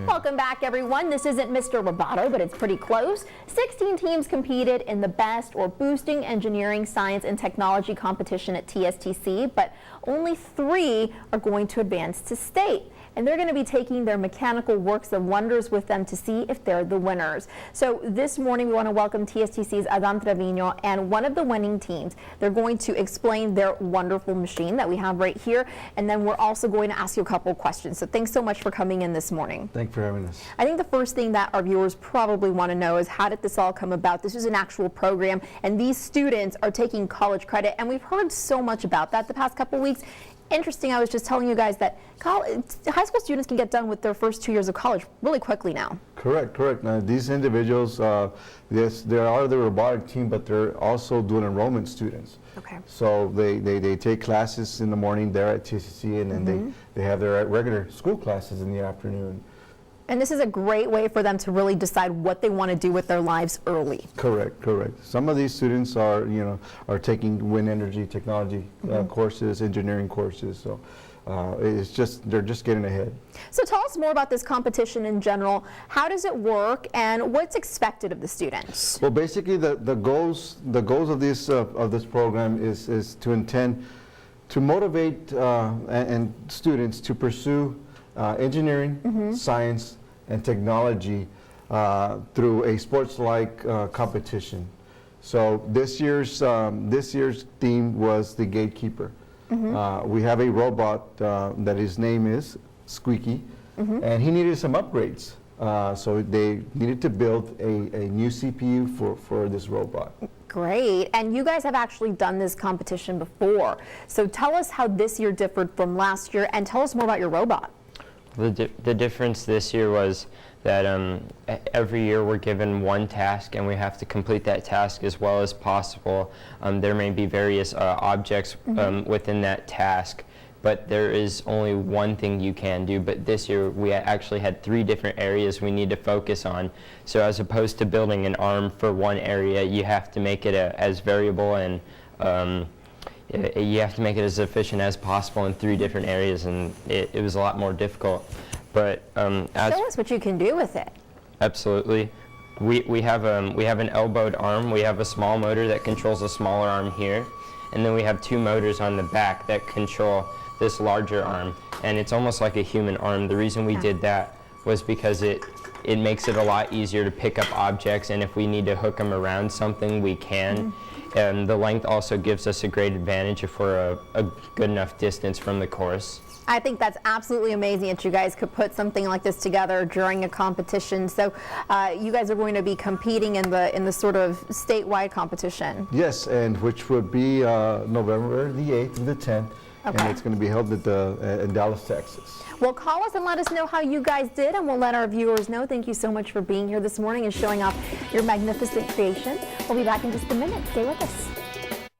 Welcome back, everyone. This isn't Mr. Roboto, but it's pretty close. 16 teams competed in the Best or Boosting Engineering, Science, and Technology competition at TSTC, but only 3 are going to advance to state. And they're going to be taking their mechanical works of wonders with them to see if they're the winners. So this morning we want to welcome TSTC's Adam Trevino and one of the winning teams. They're going to explain their wonderful machine that we have right here, and then we're also going to ask you a couple of questions. So thanks so much for coming in this morning. Thanks for having us. I think the first thing that our viewers probably want to know is, how did this all come about? This is an actual program, and these students are taking college credit, and we've heard so much about that the past couple of weeks. Interesting, I was just telling you guys that high school students can get done with their first 2 years of college really quickly now. Correct. Now, these individuals, yes, they are the robotic team, but they're also doing enrollment students. Okay. So they take classes in the morning there at TCC, and then they have their regular school classes in the afternoon. And this is a great way for them to really decide what they want to do with their lives early. Correct. Some of these students are taking wind energy technology courses, engineering courses. So they're just getting ahead. So tell us more about this competition in general. How does it work, and what's expected of the students? Well, basically the goals of this program is to intend to motivate and students to pursue engineering, science, and technology through a sports-like competition. So this year's theme was the gatekeeper. We have a robot that his name is Squeaky, and he needed some upgrades. So they needed to build a new CPU for this robot. Great. And you guys have actually done this competition before. So tell us how this year differed from last year, and tell us more about your robot. The difference this year was that every year we're given one task, and we have to complete that task as well as possible. There may be various objects within that task, but there is only one thing you can do. But this year we actually had 3 different areas we need to focus on. So as opposed to building an arm for one area, you have to make it as variable and you have to make it as efficient as possible in 3 different areas, and it was a lot more difficult. But show us what you can do with it. Absolutely. We have an elbowed arm. We have a small motor that controls a smaller arm here, and then we have 2 motors on the back that control this larger arm, and it's almost like a human arm. The reason we did that was because it makes it a lot easier to pick up objects, and if we need to hook them around something, we can. And the length also gives us a great advantage if we're a good enough distance from the course. I think that's absolutely amazing that you guys could put something like this together during a competition. So you guys are going to be competing in the sort of statewide competition. Yes, and which would be November the 8th and the 10th, and it's going to be held in Dallas, Texas. Well, call us and let us know how you guys did, and we'll let our viewers know. Thank you so much for being here this morning and showing off your magnificent creation. We'll be back in just a minute. Stay with us.